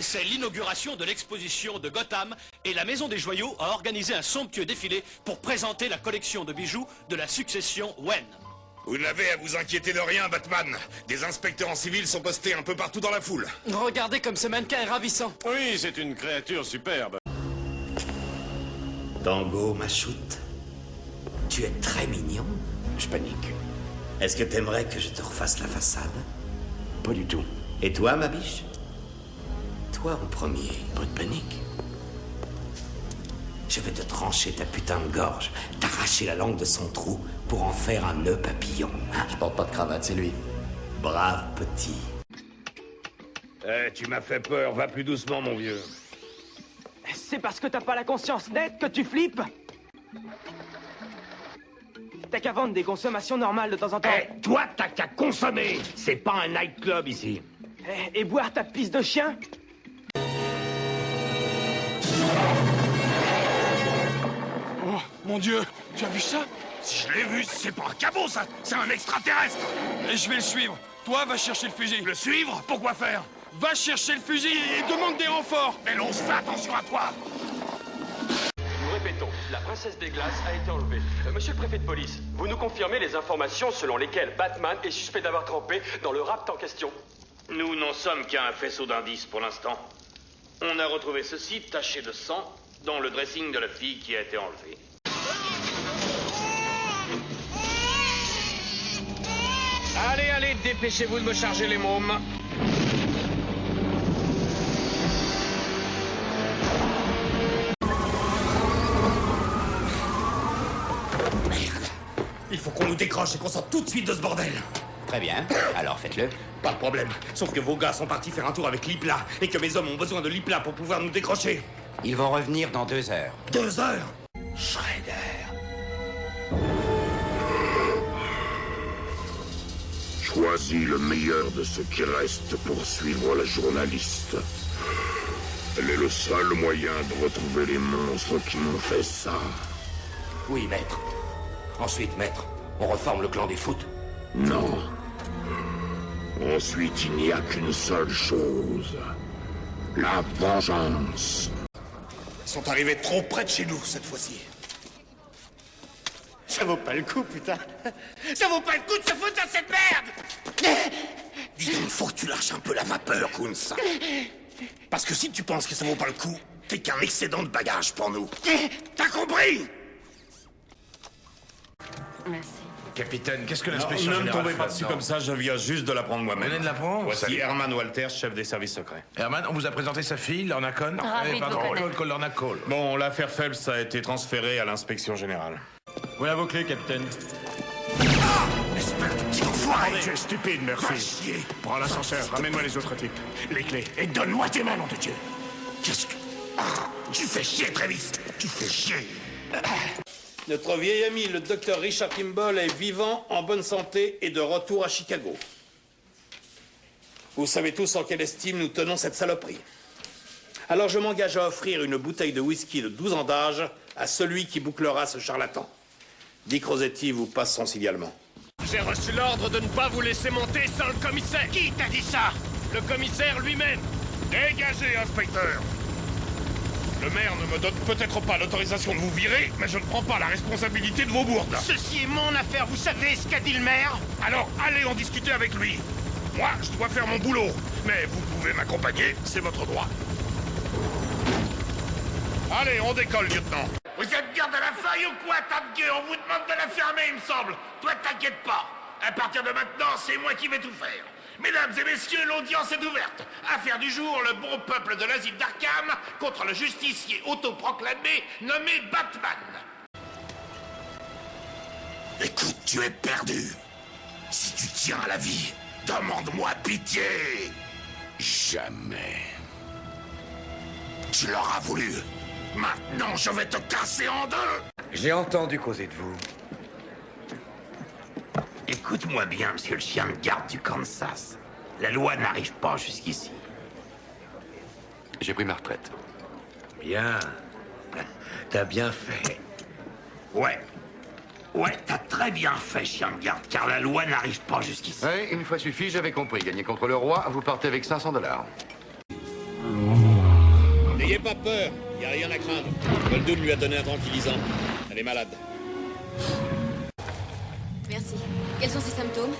c'est l'inauguration de l'exposition de Gotham et la Maison des Joyaux a organisé un somptueux défilé pour présenter la collection de bijoux de la succession Wayne. Vous n'avez à vous inquiéter de rien, Batman. Des inspecteurs en civil sont postés un peu partout dans la foule. Regardez comme ce mannequin est ravissant. Oui, c'est une créature superbe. Tango, ma choute, tu es très mignon. Je panique. Est-ce que t'aimerais que je te refasse la façade? Pas du tout. Et toi, ma biche? Toi en premier. Pas de panique. Je vais te trancher ta putain de gorge, t'arracher la langue de son trou pour en faire un nœud papillon. Hein? Je porte pas de cravate, c'est lui. Brave petit. Tu m'as fait peur, va plus doucement, mon vieux. C'est parce que t'as pas la conscience nette que tu flippes. T'as qu'à vendre des consommations normales de temps en temps. Toi, t'as qu'à consommer. C'est pas un nightclub ici. Et boire ta pisse de chien. Oh, mon Dieu, tu as vu ça? Si je l'ai vu, c'est pas un cabot, ça. C'est un extraterrestre. Et je vais le suivre. Toi, va chercher le fusil. Le suivre? Pourquoi faire? Va chercher le fusil et demande des renforts. Mais l'on se fait attention à toi. Nous répétons, la princesse des glaces a été enlevée. Monsieur le préfet de police, vous nous confirmez les informations selon lesquelles Batman est suspect d'avoir trempé dans le rapt en question? Nous n'en sommes qu'à un faisceau d'indices pour l'instant. On a retrouvé ceci taché de sang dans le dressing de la fille qui a été enlevée. Allez, allez, dépêchez-vous de me charger les mômes. Il faut qu'on nous décroche et qu'on sorte tout de suite de ce bordel. Très bien, alors faites-le. Pas de problème. Sauf que vos gars sont partis faire un tour avec l'Ipla et que mes hommes ont besoin de l'Ipla pour pouvoir nous décrocher. Ils vont revenir dans 2 heures. 2 heures? Shredder. Choisis le meilleur de ceux qui restent pour suivre la journaliste. Elle est le seul moyen de retrouver les monstres qui m'ont fait ça. Oui, maître. Ensuite, maître, on reforme le clan des foot. Non. Ensuite, il n'y a qu'une seule chose. La vengeance. Ils sont arrivés trop près de chez nous, cette fois-ci. Ça vaut pas le coup, putain. Ça vaut pas le coup de se foutre dans cette merde. Dis donc, faut que tu lâches un peu la vapeur, Kunz. Parce que si tu penses que ça vaut pas le coup, t'es qu'un excédent de bagages pour nous. T'as compris? Merci. Capitaine, qu'est-ce que l'inspection Ne me générale tombez pas fait dessus là-dedans? comme ça, je viens juste de l'apprendre moi-même. Vous venez de l'apprendre? Voici Salut. Herman Walters, chef des services secrets. Herman, on vous a présenté sa fille, Lorna Cole. Ravi de vous connaître. Lorna Cole. Bon, l'affaire Phelps a été transférée à l'inspection générale. Voilà vos clés, capitaine. Espèce de petit enfoiré! Tu es stupide, Va merci. chier! Prends l'ascenseur, ramène-moi les autres types. Les clés. Et donne-moi tes mains, nom de Dieu! Qu'est-ce que... Ah, tu fais chier, Travis! Tu fais chier! Notre vieil ami, le docteur Richard Kimball, est vivant, en bonne santé et de retour à Chicago. Vous savez tous en quelle estime nous tenons cette saloperie. Alors je m'engage à offrir une bouteille de whisky de 12 ans d'âge à celui qui bouclera ce charlatan. Dick Rossetti vous passe son signalement. J'ai reçu l'ordre de ne pas vous laisser monter sans le commissaire. Qui t'a dit ça? Le commissaire lui-même. Dégagez, inspecteur! Le maire ne me donne peut-être pas l'autorisation de vous virer, mais je ne prends pas la responsabilité de vos bourdes. Ceci est mon affaire, vous savez ce qu'a dit le maire? Alors, allez en discuter avec lui. Moi, je dois faire mon boulot. Mais vous pouvez m'accompagner, c'est votre droit. Allez, on décolle, lieutenant. Vous êtes garde à la faille ou quoi, tas de gueux? On vous demande de la fermer, il me semble. Toi, t'inquiète pas. À partir de maintenant, c'est moi qui vais tout faire. Mesdames et messieurs, l'audience est ouverte. Affaire du jour, le bon peuple de l'asile d'Arkham contre le justicier autoproclamé nommé Batman. Écoute, tu es perdu. Si tu tiens à la vie, demande-moi pitié. Jamais. Tu l'auras voulu. Maintenant, je vais te casser en deux. J'ai entendu causer de vous. Écoute-moi bien, monsieur le chien de garde du Kansas. La loi n'arrive pas jusqu'ici. J'ai pris ma retraite. Bien. T'as bien fait. Ouais. Ouais, t'as très bien fait, chien de garde, car la loi n'arrive pas jusqu'ici. Oui, une fois suffit, j'avais compris. Gagner contre le roi, vous partez avec $500. N'ayez pas peur, y a rien à craindre. Muldoon lui a donné un tranquillisant. Elle est malade. Merci. Quels sont ses symptômes?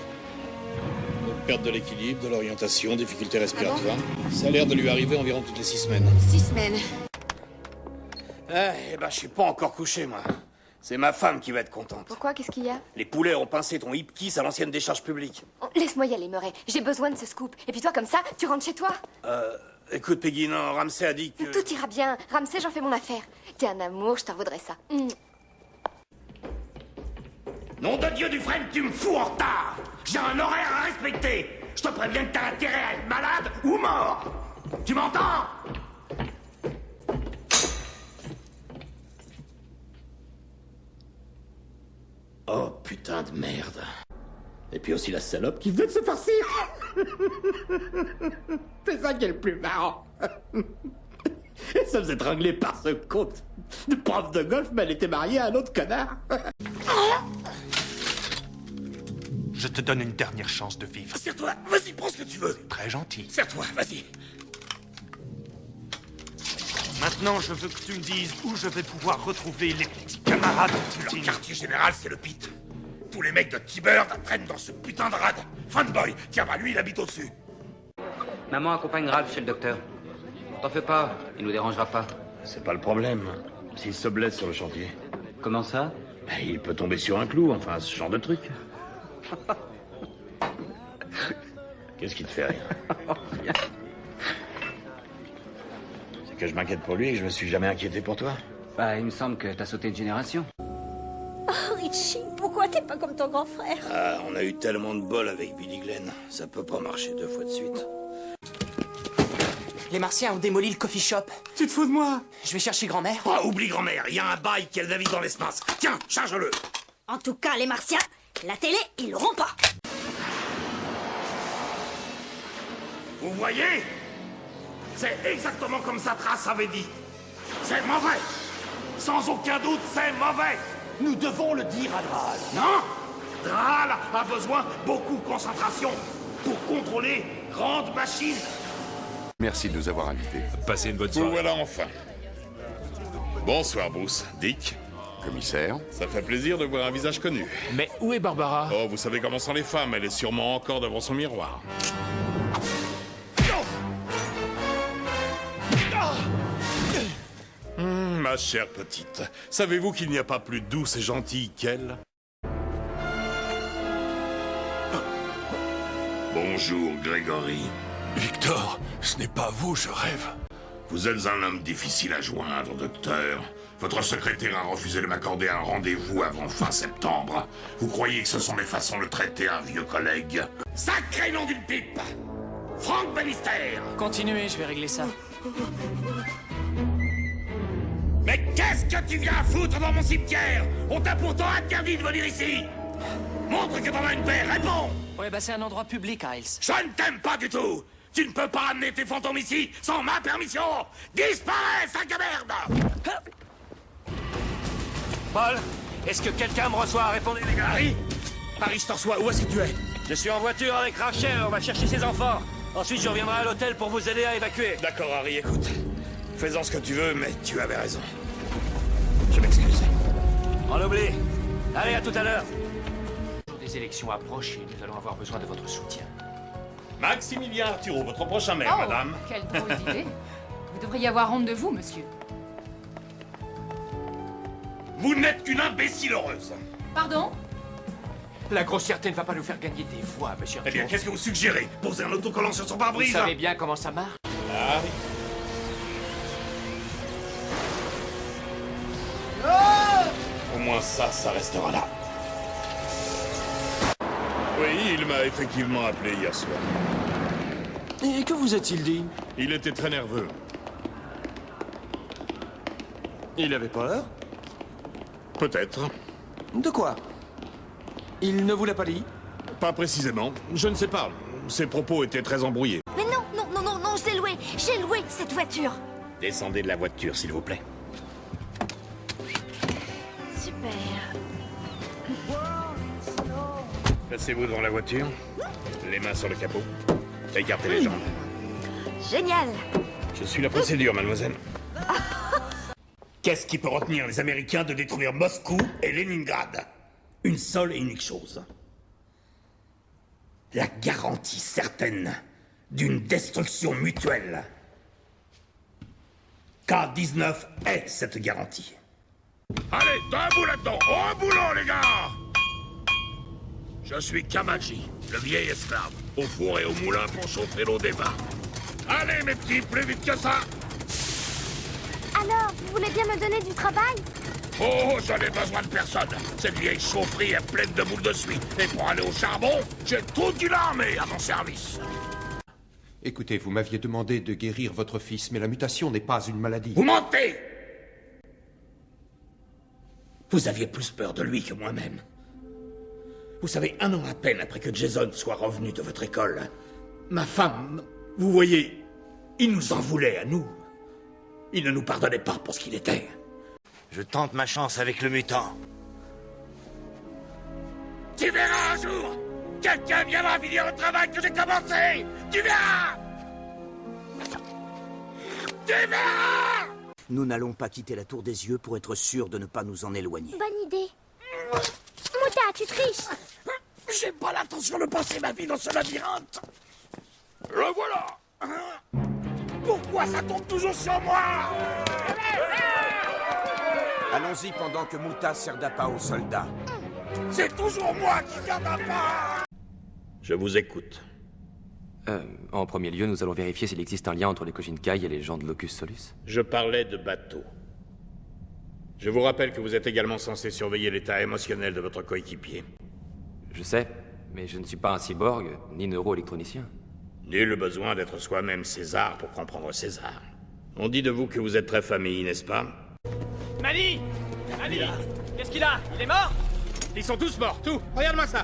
Perte de l'équilibre, de l'orientation, difficultés respiratoires. Ça a l'air de lui arriver environ toutes les 6 semaines. 6 semaines. Eh ben, je suis pas encore couché, moi. C'est ma femme qui va être contente. Pourquoi? Qu'est-ce qu'il y a? Les poulets ont pincé ton hip kiss à l'ancienne décharge publique. Oh, laisse-moi y aller, Murray. J'ai besoin de ce scoop. Et puis toi, comme ça, tu rentres chez toi? Écoute, Peggy, non, Ramsey a dit que... Tout ira bien. Ramsey, j'en fais mon affaire. T'es un amour, je t'en voudrais ça. Nom de Dieu, Dufresne, tu me fous en retard. J'ai un horaire à respecter. Je te préviens que t'as intérêt à être malade ou mort. Tu m'entends? Oh, putain de merde. Et puis aussi la salope qui venait de se farcir. C'est ça qui est le plus marrant. Elle se faisait étrangler par ce compte de prof de golf, mais elle était mariée à un autre connard. Je te donne une dernière chance de vivre. Serre-toi, vas-y, prends ce que tu veux. Très gentil. Serre-toi, vas-y. Maintenant, je veux que tu me dises où je vais pouvoir retrouver les petits camarades de Le Tintin. quartier général, c'est le pit. Tous les mecs de T-Bird traînent dans ce putain de rade. Fanboy, tiens, bah lui, il habite au-dessus. Maman accompagne Ralph chez le docteur. T'en fais pas, il nous dérangera pas. C'est pas le problème. S'il se blesse sur le chantier. Comment ça? Il peut tomber sur un clou, enfin, ce genre de truc. Qu'est-ce qui te fait rire? Rien. C'est que je m'inquiète pour lui et que je me suis jamais inquiété pour toi. Bah, il me semble que t'as sauté une génération. Oh, Richie, pourquoi t'es pas comme ton grand frère? Ah, on a eu tellement de bol avec Billy Glenn. Ça peut pas marcher 2 fois de suite. Les Martiens ont démoli le coffee shop. Tu te fous de moi? Je vais chercher grand-mère. Oh, oublie grand-mère, il y a un bail qui navigue dans l'espace. Tiens, charge-le. En tout cas, les Martiens, la télé, ils l'auront pas. Vous voyez? C'est exactement comme sa trace avait dit. C'est mauvais. Sans aucun doute, c'est mauvais. Nous devons le dire à Draal. Non? Draal a besoin beaucoup de concentration pour contrôler grande machine. Merci de nous avoir invités. Passez une bonne Vous soirée. voilà enfin. Bonsoir, Bruce. Dick. Commissaire. Ça fait plaisir de voir un visage connu. Mais où est Barbara? Oh, vous savez comment sont les femmes, elle est sûrement encore devant son miroir. Ma chère petite, savez-vous qu'il n'y a pas plus douce et gentille qu'elle? Bonjour, Grégory. Victor, ce n'est pas vous, je rêve. Vous êtes un homme difficile à joindre, docteur. Votre secrétaire a refusé de m'accorder un rendez-vous avant fin septembre. Vous croyez que ce sont les façons de traiter un vieux collègue? Sacré nom d'une pipe! Franck Bannister! Continuez, je vais régler ça. Mais qu'est-ce que tu viens foutre dans mon cimetière? On t'a pourtant interdit de venir ici! Montre que t'en as une paire, réponds! Ouais, bah c'est un endroit public, Hiles. Je ne t'aime pas du tout! Tu ne peux pas amener tes fantômes ici sans ma permission! Disparais, sac à merde! Paul, est-ce que quelqu'un me reçoit? Répondez, les gars. Harry? Harry, je te reçois. Où est-ce que tu es? Je suis en voiture avec Rachel, on va chercher ses enfants. Ensuite, je reviendrai à l'hôtel pour vous aider à évacuer. D'accord, Harry, écoute. Fais-en ce que tu veux, mais tu avais raison. Je m'excuse. On oublie. Allez, à tout à l'heure. Les élections approchent et nous allons avoir besoin de votre soutien. Maximilien Arturo, votre prochain maire, madame. Quelle drôle d'idée. Vous devriez avoir honte de vous, monsieur. Vous n'êtes qu'une imbécile heureuse. Pardon? La grossièreté ne va pas nous faire gagner des voix, monsieur. Eh bien, qu'est-ce que vous suggérez? Poser un autocollant sur son Vous pare-brise? savez bien comment ça marche. Harry. Au moins ça restera là. Oui, il m'a effectivement appelé hier soir. Et que vous a-t-il dit? Il était très nerveux. Il avait peur? Peut-être. De quoi? Il ne vous l'a pas dit? Pas précisément. Je ne sais pas. Ses propos étaient très embrouillés. Mais non, non, non, non, non, j'ai loué cette voiture. Descendez de la voiture, s'il vous plaît. Super. Placez-vous devant la voiture. Les mains sur le capot. Écartez les jambes. Génial. Je suis la procédure, mademoiselle. Qu'est-ce qui peut retenir les Américains de détruire Moscou et Leningrad? Une seule et unique chose. La garantie certaine d'une destruction mutuelle. K-19 est cette garantie. Allez, debout là-dedans, au boulot, les gars! Je suis Kamaji, le vieil esclave, au four et au moulin pour chauffer l'eau des bains. Allez, mes petits, plus vite que ça! Alors, vous voulez bien me donner du travail? Oh, je n'ai besoin de personne. Cette vieille chaufferie est pleine de boules de suie. Et pour aller au charbon, j'ai toute une armée à mon service. Écoutez, vous m'aviez demandé de guérir votre fils, mais la mutation n'est pas une maladie. Vous mentez! Vous aviez plus peur de lui que moi-même. Vous savez, 1 an à peine après que Jason soit revenu de votre école, ma femme, vous voyez, il nous en voulait à nous. Il ne nous pardonnait pas pour ce qu'il était. Je tente ma chance avec le mutant. Tu verras un jour! Quelqu'un viendra finir le travail que j'ai commencé! Tu verras! Tu verras! Nous n'allons pas quitter la tour des yeux pour être sûrs de ne pas nous en éloigner. Bonne idée. Mouta, tu triches. J'ai pas l'intention de passer ma vie dans ce labyrinthe. Le voilà! Pourquoi ça tombe toujours sur moi? Allons-y pendant que Mouta sert d'appât aux soldats. C'est toujours moi qui sers d'appât! Je vous écoute. En premier lieu, nous allons vérifier s'il existe un lien entre les Kojinkai et les gens de Locus Solus. Je parlais de bateau. Je vous rappelle que vous êtes également censé surveiller l'état émotionnel de votre coéquipier. Je sais, mais je ne suis pas un cyborg, ni neuroélectronicien. Nul besoin d'être soi-même César pour comprendre César. On dit de vous que vous êtes très famille, n'est-ce pas? Mani! Mani! Qu'est-ce qu'il a? Il est mort? Ils sont tous morts, tout. Regarde-moi ça.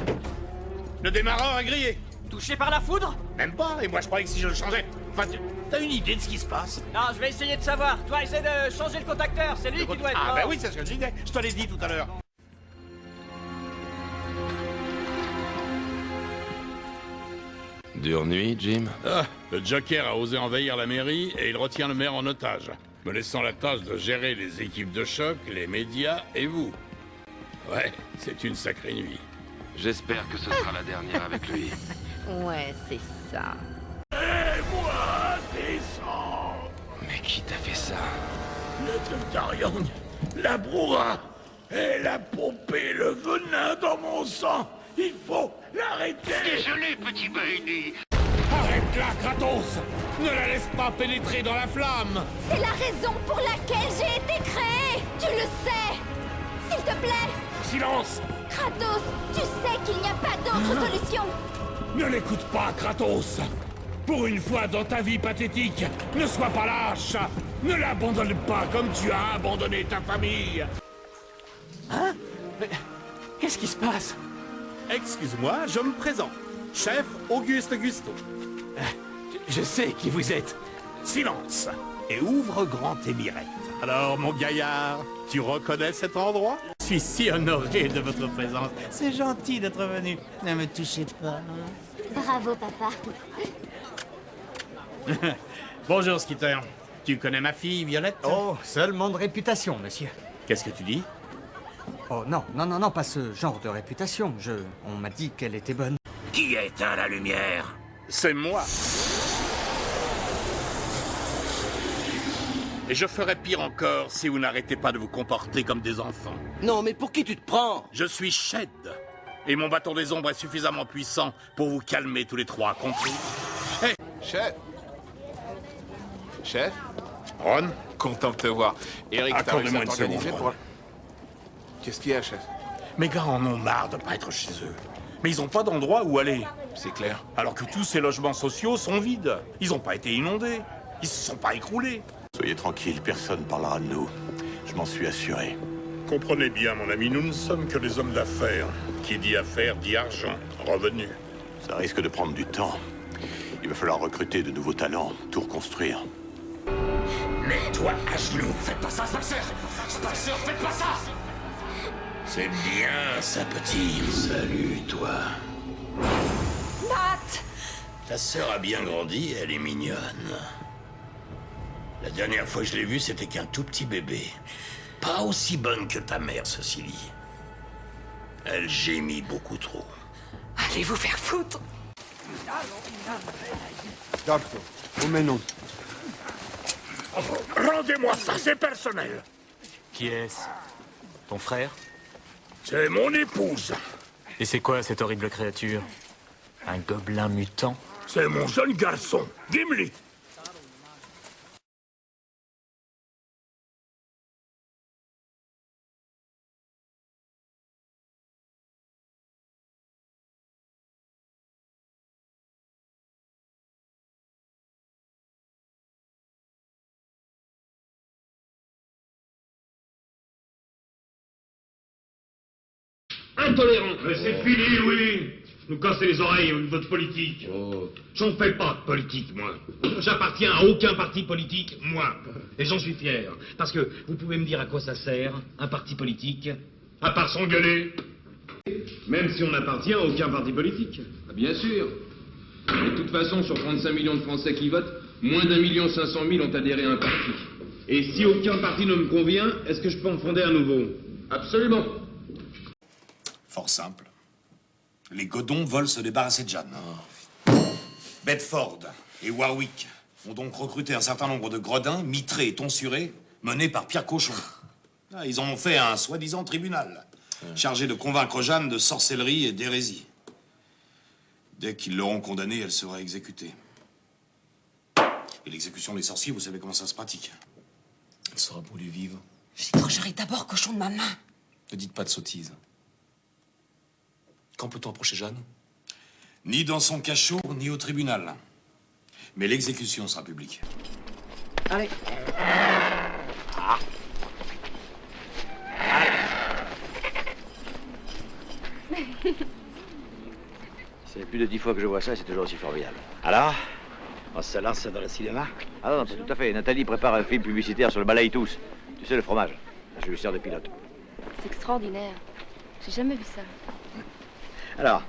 Le démarreur a grillé. Touché par la foudre? Même pas, et moi je croyais que si je le changeais... Enfin, t'as une idée de ce qui se passe? Non, je vais essayer de savoir. Toi, essaie de changer le contacteur, c'est lui qui doit être mort. Ah, ben oui, c'est ce que je disais. Je te l'ai dit tout à l'heure. Dure nuit, Jim. Ah, le Joker a osé envahir la mairie et il retient le maire en otage, me laissant la tâche de gérer les équipes de choc, les médias et vous. Ouais, c'est une sacrée nuit. J'espère que ce sera la dernière avec lui. Ouais, c'est ça. Moi, descends! Mais qui t'a fait ça? Le Dr. Young, la brouhaha, elle a pompé le venin dans mon sang. Il faut l'arrêter. Désolé, petit Brady. Arrête-la, Kratos. Ne la laisse pas pénétrer dans la flamme. C'est la raison pour laquelle j'ai été créé. Tu le sais. S'il te plaît. Silence. Kratos, tu sais qu'il n'y a pas d'autre solution. Ne l'écoute pas, Kratos. Pour une fois dans ta vie pathétique, ne sois pas lâche. Ne l'abandonne pas comme tu as abandonné ta famille. Hein? Mais qu'est-ce qui se passe? Excuse-moi, je me présente. Chef Auguste Gusto. Je sais qui vous êtes. Silence. Et ouvre grand tes mirettes. Alors, mon gaillard, tu reconnais cet endroit? Je suis si honoré de votre présence. C'est gentil d'être venu. Ne me touchez pas. Bravo, papa. Bonjour, Skitter. Tu connais ma fille, Violette? Oh, seulement de réputation, monsieur. Qu'est-ce que tu dis? Oh non, pas ce genre de réputation. On m'a dit qu'elle était bonne. Qui a éteint la lumière? C'est moi. Et je ferai pire encore si vous n'arrêtez pas de vous comporter comme des enfants. Non, mais pour qui tu te prends? Je suis Shed. Et mon bâton des ombres est suffisamment puissant pour vous calmer tous les trois, compris? Hey. Chef. Chef. Ron. Content de te voir. Eric, t'as réussi Accordez-moi à une t'organiser seconde, pour... Ron. Qu'est-ce qu'il y a, chef? Mes gars en ont marre de pas être chez eux. Mais ils ont pas d'endroit où aller. C'est clair. Alors que tous ces logements sociaux sont vides. Ils ont pas été inondés. Ils se sont pas écroulés. Soyez tranquille, personne parlera de nous. Je m'en suis assuré. Comprenez bien, mon ami, nous ne sommes que des hommes d'affaires. Qui dit affaires dit argent, revenu. Ça risque de prendre du temps. Il va falloir recruter de nouveaux talents, tout reconstruire. Mets-toi à genoux. Faites pas ça, Spacer. Spacer, faites pas ça. C'est bien, ça, petit. Salut, toi. Matt! Ta sœur a bien grandi, elle est mignonne. La dernière fois que je l'ai vue, c'était qu'un tout petit bébé. Pas aussi bonne que ta mère, Cecily. Elle gémit beaucoup trop. Allez vous faire foutre. Docteur, oh mais non. Rendez-moi ça, c'est personnel. Qui est-ce? Ton frère? C'est mon épouse. Et c'est quoi cette horrible créature? Un gobelin mutant? C'est mon jeune garçon, Gimli. Intolérant. C'est fini, Louis. Nous casser les oreilles avec votre politique. J'en fais pas de politique, moi. J'appartiens à aucun parti politique, moi. Et j'en suis fier. Parce que vous pouvez me dire à quoi ça sert, un parti politique, à part s'engueuler. Même si on n'appartient à aucun parti politique. Bien sûr. De toute façon, sur 35 millions de Français qui votent, moins d'1,5 million ont adhéré à un parti. Et si aucun parti ne me convient, est-ce que je peux en fonder un nouveau? Absolument. Fort simple. Les Godons veulent se débarrasser de Jeanne. Bedford et Warwick ont donc recruté un certain nombre de gredins, mitrés et tonsurés, menés par Pierre Cochon. Ils en ont fait un soi-disant tribunal, chargé de convaincre Jeanne de sorcellerie et d'hérésie. Dès qu'ils l'auront condamnée, elle sera exécutée. Et l'exécution des sorciers, vous savez comment ça se pratique. Elle sera brûlée vive. Je décrocherai d'abord Cochon de ma main. Ne dites pas de sottises. Quand peut-on approcher Jeanne? Ni dans son cachot, ni au tribunal. Mais l'exécution sera publique. Allez. C'est plus de 10 fois que je vois ça et c'est toujours aussi formidable. Alors, on se lance dans le cinéma? Ah non, pas tout à fait. Nathalie prépare un film publicitaire sur le balai tous. Tu sais, le fromage. Je lui sers de pilote. C'est extraordinaire. J'ai jamais vu ça. Alors,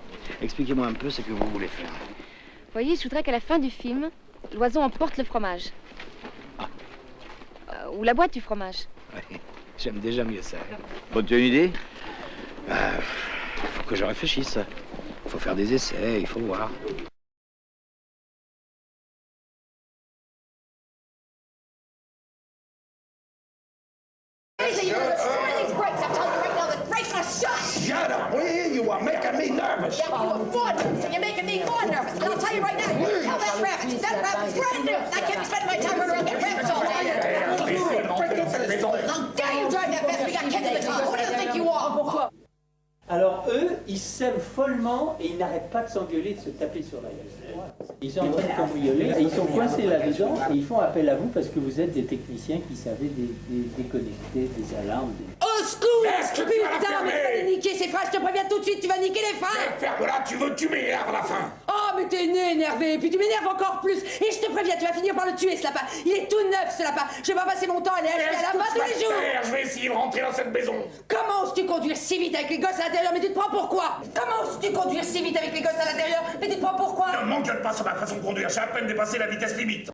expliquez-moi un peu ce que vous voulez faire. Vous voyez, je voudrais qu'à la fin du film, l'oiseau emporte le fromage. Ou la boîte du fromage. Oui, j'aime déjà mieux ça. Bon, tu as une idée? Faut que je réfléchisse. Faut faire des essais, il faut voir. Shut up, will you? You are making me nervous. Yeah, well, you afford it, so you're making me more nervous. And I'll tell you right now, you tell that rabbit. That rabbit's brand new. I can't be spending my time running around getting rabbits all day. How dare you drive that fast? We got kids in the car. Who do you think you are? Pourquoi? Alors eux, ils s'aiment follement et ils n'arrêtent pas de s'engueuler, de se taper sur la gueule. Ils sont en train de cambrioler et ils sont coincés là-dedans et ils font appel à vous parce que vous êtes des techniciens qui savez déconnecter des alarmes. Au secours! Putain, mais tu vas les niquer ces phrases, je te préviens tout de suite, tu vas niquer les fins! Ferme-la, tu m'énerves à la fin! Oh, mais t'es né énervé, et puis tu m'énerves encore plus! Et je te préviens, tu vas finir par le tuer, ce lapin! Il est tout neuf, ce lapin! Je vais pas passer mon temps à aller acheter à la main tous les jours! Je vais essayer de rentrer dans cette maison! Comment oses-tu conduire si vite avec les gosses à l'intérieur? Mais tu te prends pourquoi? Comment oses-tu conduire si vite avec les gosses à l'intérieur? Mais tu te prends pourquoi? Ne m'engueule pas sur ma façon de conduire, j'ai à peine dépassé la vitesse limite!